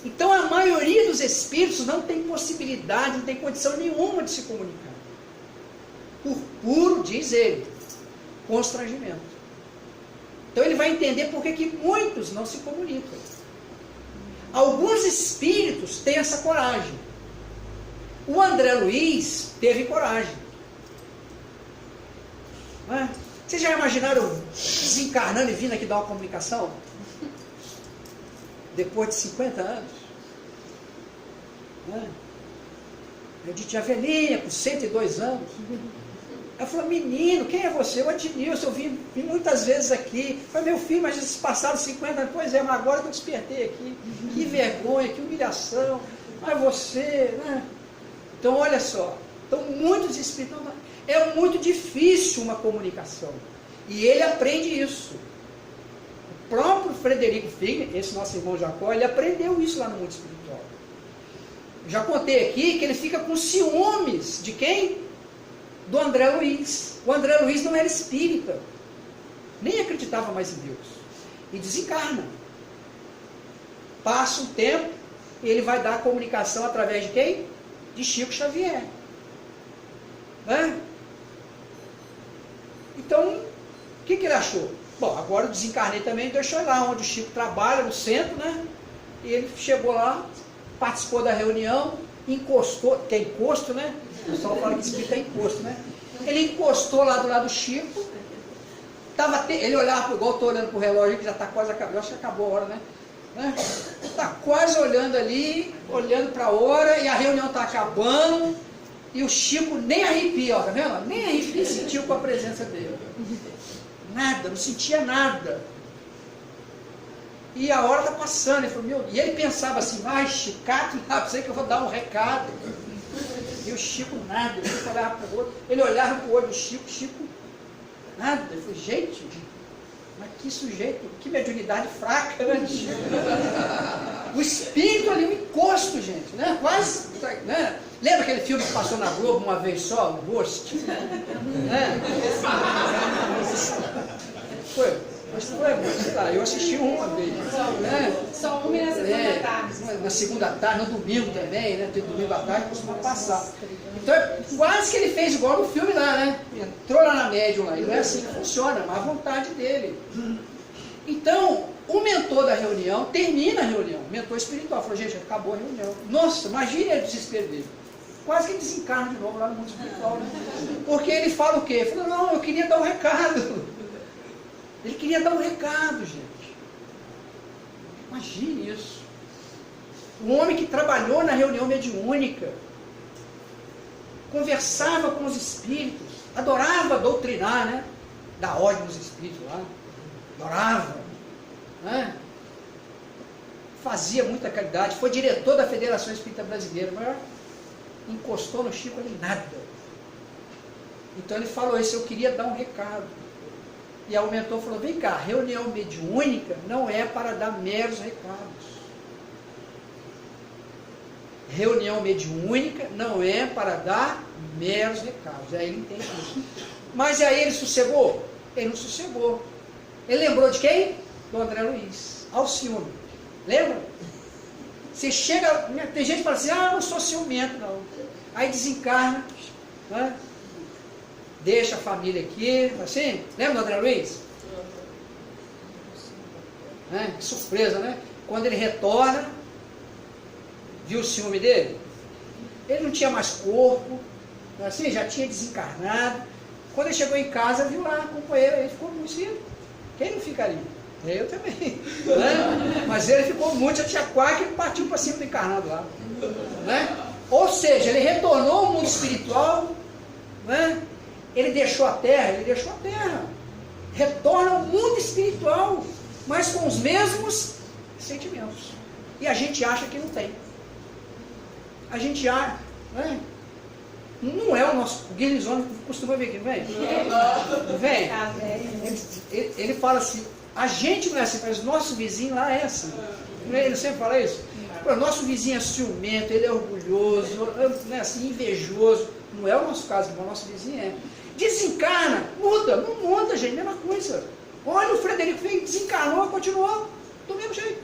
Então a maioria dos espíritos não tem possibilidade, não tem condição nenhuma de se comunicar. Por puro, diz ele, constrangimento. Então ele vai entender por que muitos não se comunicam. Alguns espíritos têm essa coragem. O André Luiz teve coragem. Não é? Vocês já imaginaram desencarnando e vindo aqui dar uma comunicação? Depois de 50 anos? Não é? Eu tinha velhinha, com 102 anos. Ela falou, menino, quem é você? Eu, Adnilson, eu vim muitas vezes aqui. Eu falei, meu filho, mas eles passaram 50 anos. Pois é, mas agora que eu despertei aqui. Que vergonha, que humilhação. Mas você, né? Então, olha só. Então, muitos espíritos... É muito difícil uma comunicação. E ele aprende isso. O próprio Frederico Figner, esse nosso irmão Jacó, ele aprendeu isso lá no mundo espiritual. Eu já contei aqui que ele fica com ciúmes de quem? Do André Luiz. O André Luiz não era espírita. Nem acreditava mais em Deus. E desencarna. Passa um tempo e ele vai dar a comunicação através de quem? De Chico Xavier. Né? Então, o que ele achou? Bom, agora eu desencarnei também, deixou ele lá onde o Chico trabalha, no centro, né? E ele chegou lá, participou da reunião, encostou, que é encosto, né? O pessoal fala que espírito é encosto, né? Ele encostou lá do lado do Chico, ele olhava, igual eu estou olhando para o relógio, que já está quase acabando, acho que acabou a hora, né? Está quase olhando ali, olhando para a hora, e a reunião está acabando, e o Chico nem arrepia, ó, tá vendo? Nem arrepia sentiu com a presença dele. Nada, não sentia nada. E a hora está passando, ele falou, e ele pensava assim, Chico, lá para você que eu vou dar um recado. E o Chico nada, o Chico olhava para o outro, ele olhava para o olho do Chico, nada. Ele falou, gente, mas que sujeito, que mediunidade fraca, né, Chico? O espírito ali, um encosto, gente, né? Quase, né? Lembra aquele filme que passou na Globo uma vez só, o Ghost? Né? Foi, sei lá, eu assisti uma vez. Né? Só uma na segunda tarde. Na segunda tarde, no domingo também, né? Tem domingo à tarde, costuma passar. Então, quase que ele fez igual no filme lá, né? Entrou lá na médium lá, e não é assim que funciona, mas a vontade dele. Então, o mentor da reunião termina a reunião, o mentor espiritual, falou, gente, acabou a reunião. Nossa, imagine o desespero dele. Quase que ele desencarna de novo lá no mundo espiritual, né? Porque ele fala o quê? Ele fala, não, eu queria dar um recado. Ele queria dar um recado, gente. Imagine isso. Um homem que trabalhou na reunião mediúnica, conversava com os espíritos, adorava doutrinar, né? Da ordem dos espíritos lá. Adorava. Né? Fazia muita caridade, foi diretor da Federação Espírita Brasileira, mas encostou no Chico ali nada. Então ele falou isso, eu queria dar um recado. E o mentor falou, vem cá, reunião mediúnica não é para dar meros recados. Reunião mediúnica não é para dar meros recados. Aí ele entende isso. Mas aí ele sossegou? Ele não sossegou. Ele lembrou de quem? Do André Luiz. Alcione. Lembra? Você chega, tem gente que fala assim, eu não sou ciumento, não. Aí desencarna, né? Deixa a família aqui, assim. Lembra do André Luiz? Que surpresa, né? Quando ele retorna, viu o ciúme dele? Ele não tinha mais corpo, assim, já tinha desencarnado. Quando ele chegou em casa, viu lá a companheira, ele ficou muito ciúme. Quem não ficaria? Eu também. Né? Mas ele ficou muito, já tinha quase que ele partiu para cima do encarnado lá. Né? Ou seja, ele retornou ao mundo espiritual, né? Ele deixou a terra, retorna ao mundo espiritual, mas com os mesmos sentimentos. E a gente acha que não tem. A gente acha, né? Não é o nosso. O Guilherme costuma vir aqui, não vem? Não vem? Ele fala assim, a gente não é assim, mas o nosso vizinho lá é assim. Ele sempre fala isso. O nosso vizinho é ciumento, ele é orgulhoso, né, assim, invejoso. Não é o nosso caso, mas o nosso vizinho é. Desencarna, muda, não muda, gente, mesma coisa. Olha, o Frederico Figueiredo desencarnou, continuou do mesmo jeito.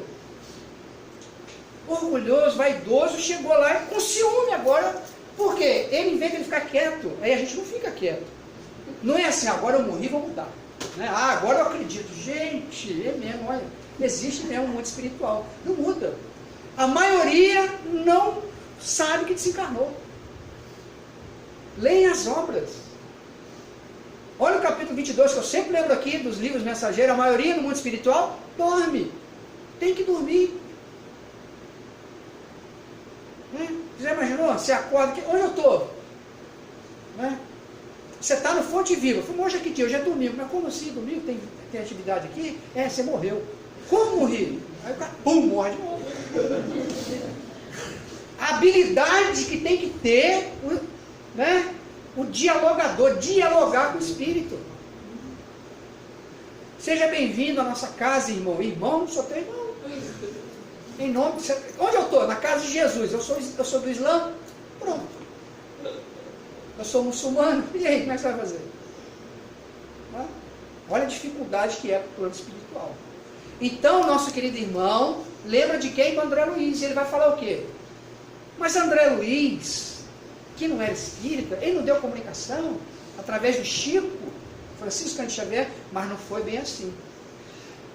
orgulhoso, vaidoso, chegou lá com ciúme agora. Por quê? Ele, em vez de ele ficar quieto, aí a gente não fica quieto. Não é assim, agora eu morri, vou mudar. Né? Ah, agora eu acredito. Gente, é mesmo, olha, existe mesmo um mundo espiritual. Não muda. A maioria não sabe que desencarnou. Leem as obras. Olha o capítulo 22, que eu sempre lembro aqui dos livros mensageiros, a maioria no mundo espiritual dorme. Tem que dormir. Você já imaginou? Você acorda aqui, onde eu estou? Né? Você está no Fonte Viva. Eu falei, hoje é que dia? Hoje é domingo. Mas como assim, domingo? Tem atividade aqui? É, você morreu. Como morri? Aí o cara, pum, morre de novo. A habilidade que tem que ter, né? O dialogador, dialogar com o Espírito. Seja bem-vindo à nossa casa, irmão. Irmão, só tem irmão. Em nome de... Onde eu estou? Na casa de Jesus. Eu sou do Islã? Pronto. Eu sou muçulmano. E aí, como é que você vai fazer? Olha a dificuldade que é para o plano espiritual. Então, nosso querido irmão, lembra de quem? Do André Luiz. Ele vai falar o quê? Mas André Luiz, que não era espírita, ele não deu comunicação através do Chico, Francisco Cândido Xavier, mas não foi bem assim.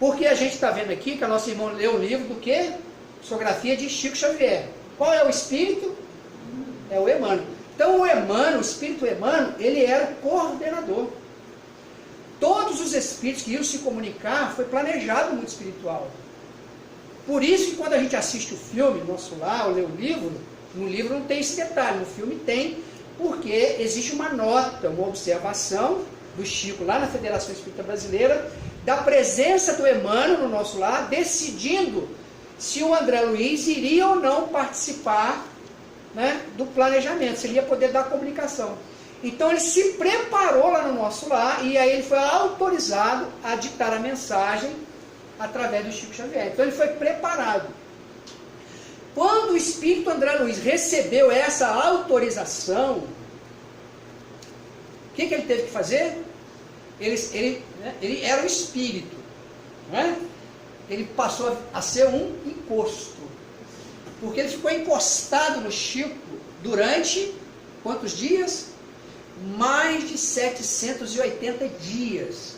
Porque a gente está vendo aqui que a nossa irmã leu o livro do quê? Psicografia de Chico Xavier. Qual é o espírito? É o Emmanuel. Então o Emmanuel, o espírito Emmanuel, ele era o coordenador. Todos os espíritos que iam se comunicar foi planejado no mundo espiritual. Por isso que quando a gente assiste o filme, nosso lar, ou lê o livro, no livro não tem esse detalhe, no filme tem, porque existe uma nota, uma observação do Chico lá na Federação Espírita Brasileira, da presença do Emmanuel no nosso lar, decidindo se o André Luiz iria ou não participar, né, do planejamento, se ele ia poder dar comunicação. Então ele se preparou lá no nosso lar e aí ele foi autorizado a ditar a mensagem através do Chico Xavier. Então ele foi preparado. Quando o espírito André Luiz recebeu essa autorização, o que ele teve que fazer? Ele era um espírito, né? Ele passou a ser um encosto, porque ele ficou encostado no Chico durante quantos dias? Mais de 780 dias,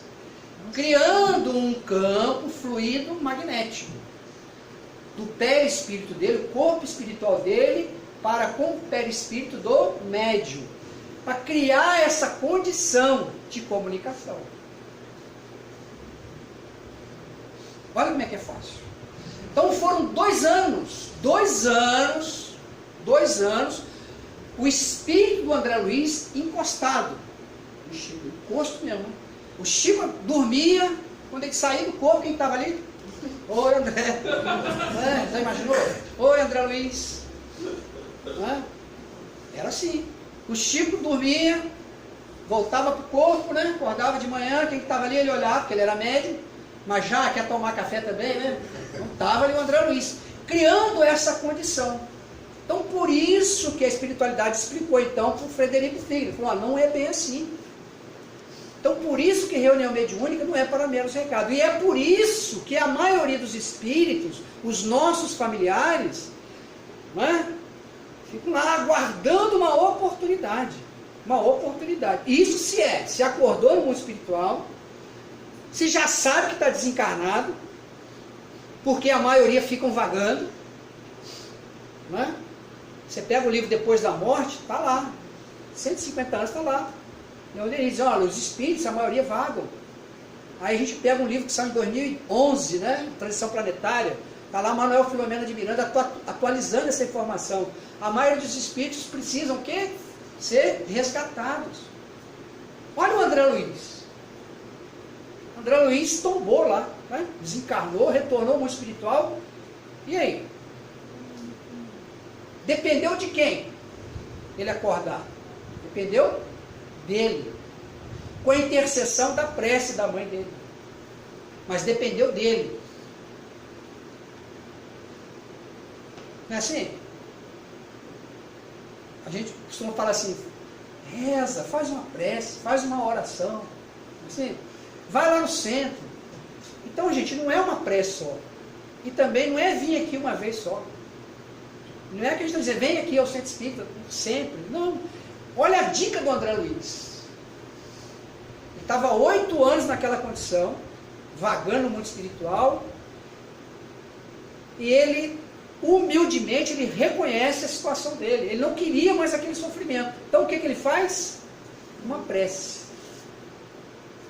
criando um campo fluido magnético do perispírito dele, o corpo espiritual dele, para com o perispírito do médium, para criar essa condição de comunicação. Olha como é que é fácil. Então foram 2 anos, o espírito do André Luiz encostado no Chico, encosto mesmo. O Chico dormia, quando ele saía do corpo, quem estava ali? Oi, André. Já imaginou? Oi, André Luiz. Era assim. O Chico dormia, voltava para o corpo, né? Acordava de manhã, quem estava ali, ele olhava, porque ele era médium, mas já quer tomar café também, né? Não estava ali o André Luiz, criando essa condição. Então, por isso que a espiritualidade explicou, então, para o Frederico Filho. Falou, não é bem assim. Então, por isso que reunião mediúnica não é para meros recados. E é por isso que a maioria dos espíritos, os nossos familiares, não é? Ficam lá aguardando uma oportunidade. Uma oportunidade. Isso se acordou no mundo espiritual, se já sabe que está desencarnado, porque a maioria ficam vagando, não é? Você pega o livro Depois da Morte, está lá. 150 anos está lá. E onde ele diz, olha, os espíritos, a maioria vagam. Aí a gente pega um livro que saiu em 2011, né? Transição Planetária. Está lá Manuel Filomena de Miranda atualizando essa informação. A maioria dos espíritos precisam o quê? Ser resgatados. Olha o André Luiz. O André Luiz tombou lá, né? Desencarnou, retornou ao mundo espiritual. E aí? Dependeu de quem ele acordar? Dependeu dele. Com a intercessão da prece da mãe dele. Mas dependeu dele. Não é assim? A gente costuma falar assim, reza, faz uma prece, faz uma oração. Não é assim? Vai lá no centro. Então, gente, não é uma prece só. E também não é vir aqui uma vez só. Não é que a gente está dizendo, vem aqui ao centro espírita, sempre. Não. Olha a dica do André Luiz. Ele estava 8 anos naquela condição, vagando no mundo espiritual, e ele, humildemente, ele reconhece a situação dele. Ele não queria mais aquele sofrimento. Então o que ele faz? Uma prece.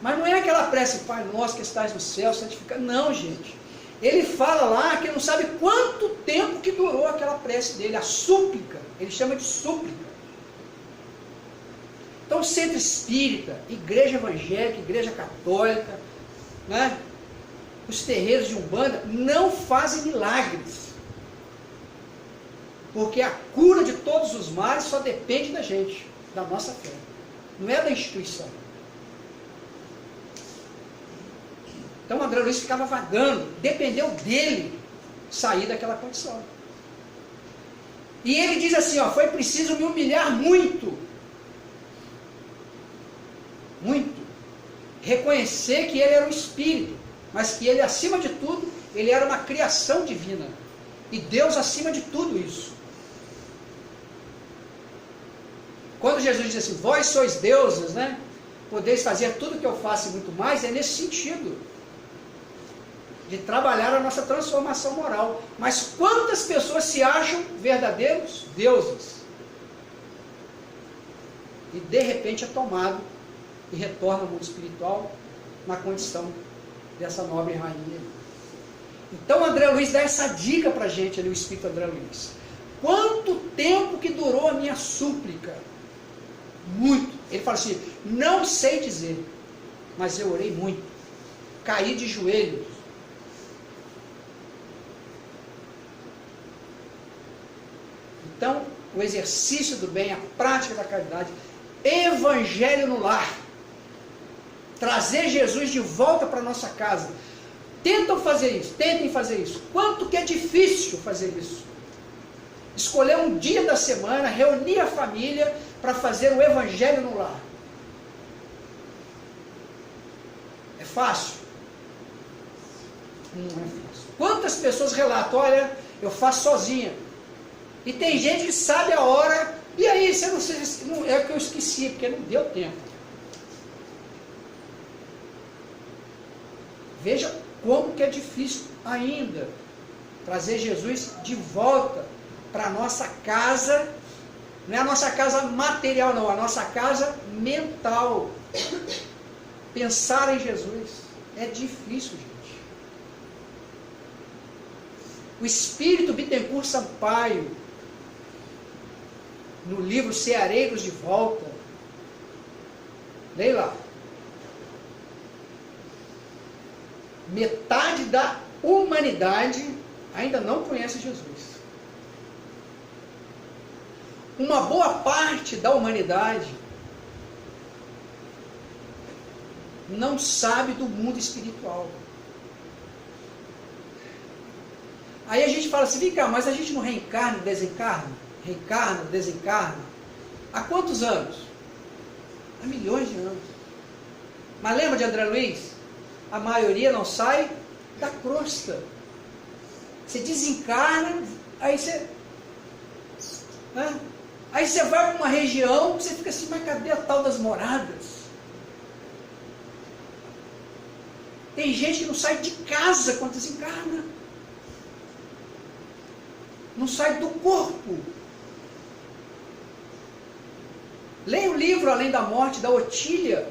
Mas não é aquela prece, Pai nosso que estás no céu, santificado. Não, gente. Ele fala lá que não sabe quanto tempo que durou aquela prece dele, a súplica. Ele chama de súplica. Então, centro espírita, igreja evangélica, igreja católica, né? Os terreiros de Umbanda não fazem milagres. Porque a cura de todos os males só depende da gente, da nossa fé. Não é da instituição. Então, o André Luiz ficava vagando, dependeu dele sair daquela condição. E ele diz assim, ó, foi preciso me humilhar muito. Muito. Reconhecer que ele era um espírito, mas que ele, acima de tudo, ele era uma criação divina. E Deus acima de tudo isso. Quando Jesus diz assim, vós sois deuses, né? Podeis fazer tudo o que eu faço e muito mais, é nesse sentido. De trabalhar a nossa transformação moral. Mas quantas pessoas se acham verdadeiros deuses? E de repente é tomado e retorna ao mundo espiritual na condição dessa nobre rainha. Então André Luiz dá essa dica para a gente ali, o Espírito André Luiz. Quanto tempo que durou a minha súplica? Muito. Ele fala assim, não sei dizer, mas eu orei muito. Caí de joelhos. Então, o exercício do bem, a prática da caridade, evangelho no lar, trazer Jesus de volta para a nossa casa. Tentem fazer isso. Quanto que é difícil fazer isso? Escolher um dia da semana, reunir a família para fazer o evangelho no lar. É fácil? Não é fácil. Quantas pessoas relatam, olha, eu faço sozinha. E tem gente que sabe a hora, e aí, você não é que eu esqueci, porque não deu tempo. Veja como que é difícil ainda trazer Jesus de volta para a nossa casa, não é a nossa casa material não, a nossa casa mental. Pensar em Jesus é difícil, gente. O Espírito Bittencourt Sampaio, no livro Ceareiros de Volta, leia lá. Metade da humanidade ainda não conhece Jesus. Uma boa parte da humanidade não sabe do mundo espiritual. Aí a gente fala assim, vem cá, mas a gente não reencarna e desencarna? Reencarna, desencarna. Há quantos anos? Há milhões de anos. Mas lembra de André Luiz? A maioria não sai da crosta. Você desencarna, aí você vai para uma região, você fica assim, mas cadê a tal das moradas? Tem gente que não sai de casa quando desencarna. Não sai do corpo. Leia o livro Além da Morte, da Otília.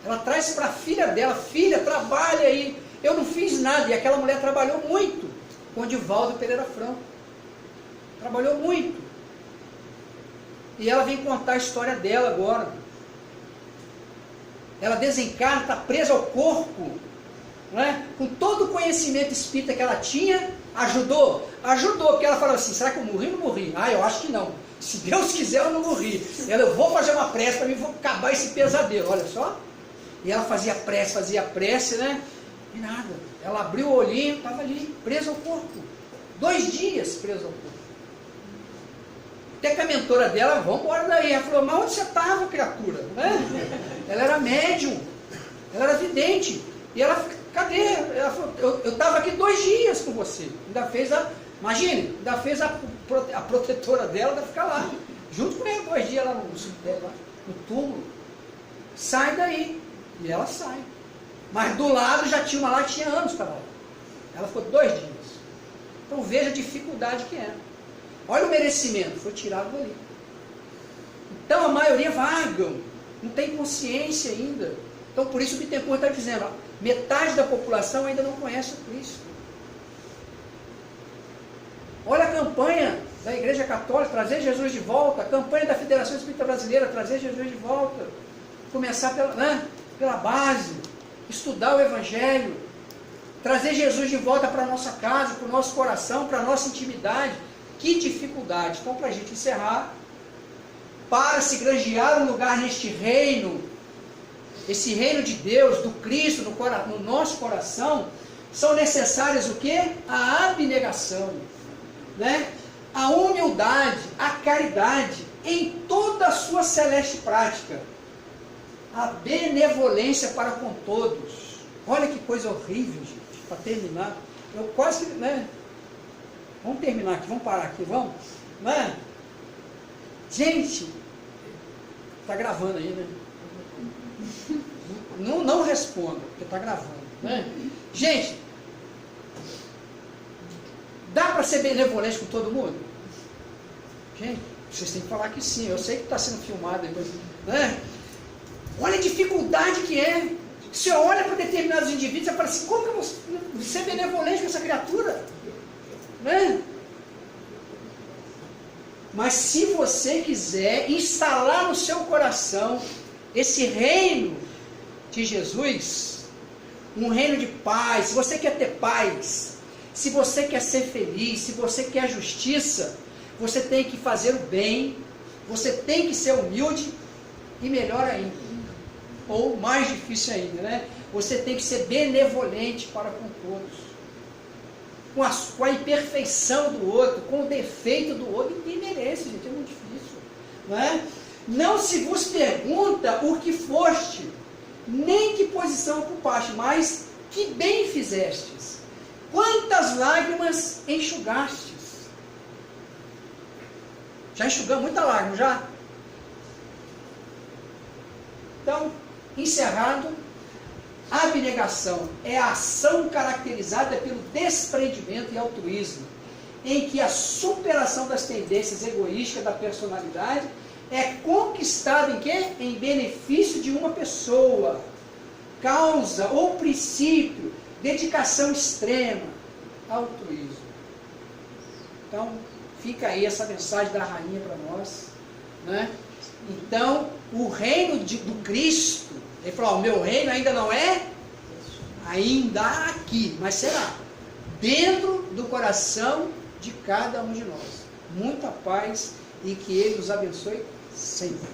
Ela traz para a filha dela, filha, trabalha aí. Eu não fiz nada, e aquela mulher trabalhou muito com o Divaldo Pereira Franco. Trabalhou muito. E ela vem contar a história dela agora. Ela desencarna, está presa ao corpo, não é? Com todo o conhecimento espírita que ela tinha, ajudou? Ajudou, porque ela falou assim, será que eu morri ou não morri? Ah, eu acho que não. Se Deus quiser, eu não morri. Eu vou fazer uma prece para mim, vou acabar esse pesadelo, olha só. E ela fazia prece, né? E nada. Ela abriu o olhinho, estava ali, presa ao corpo. 2 dias presa ao corpo. Até que a mentora dela, vamos embora daí. Ela falou, mas onde você estava, criatura? Né? Ela era médium, ela era vidente. E ela Cadê? Ela falou, eu estava aqui 2 dias com você. Ainda fez imagine, ainda fez a protetora dela para ficar lá. Junto com ela 2 dias lá no túmulo. Sai daí. E ela sai. Mas do lado já tinha uma lá que tinha anos para lá. Ela ficou 2 dias. Então veja a dificuldade que é. Olha o merecimento, foi tirado dali. Então a maioria vagam, não tem consciência ainda. Então por isso o Bittencourt está dizendo, ó, metade da população ainda não conhece o Cristo. Olha a campanha da Igreja Católica, trazer Jesus de volta, a campanha da Federação Espírita Brasileira, trazer Jesus de volta. Começar pela base, estudar o Evangelho, trazer Jesus de volta para a nossa casa, para o nosso coração, para a nossa intimidade. Que dificuldade! Então, para a gente encerrar, para se granjear um lugar neste reino, esse reino de Deus, do Cristo, no nosso coração, são necessárias o quê? A abnegação, né? A humildade, a caridade, em toda a sua celeste prática, a benevolência para com todos. Olha que coisa horrível, gente, para terminar. Eu quase que, né? Vamos terminar aqui, vamos parar aqui, vamos? Né? Gente, está gravando aí, né? Não responda, porque está gravando, né? Gente, dá para ser benevolente com todo mundo? Gente, vocês têm que falar que sim. Eu sei que está sendo filmado, né? Olha a dificuldade que é. Você olha para determinados indivíduos e fala assim, como que eu vou ser benevolente com essa criatura? Né? Mas se você quiser instalar no seu coração esse reino de Jesus, um reino de paz, se você quer ter paz, se você quer ser feliz, se você quer justiça, você tem que fazer o bem, você tem que ser humilde e melhor ainda, ou mais difícil ainda, né? Você tem que ser benevolente para com todos. Com a imperfeição do outro, com o defeito do outro, ninguém merece, gente, é muito difícil. Não é? Não se vos pergunta o que foste, nem que posição ocupaste, mas que bem fizestes. Quantas lágrimas enxugastes? Já enxugamos muita lágrima, já? Então, encerrado, a abnegação é a ação caracterizada pelo desprendimento e altruísmo, em que a superação das tendências egoísticas da personalidade é conquistada em quê? Em benefício de uma pessoa, causa ou princípio, dedicação extrema, altruísmo. Então, fica aí essa mensagem da rainha para nós, né? Então, o reino do Cristo, ele falou, o meu reino ainda não é ainda aqui, mas será dentro do coração de cada um de nós. Muita paz e que Ele nos abençoe sempre.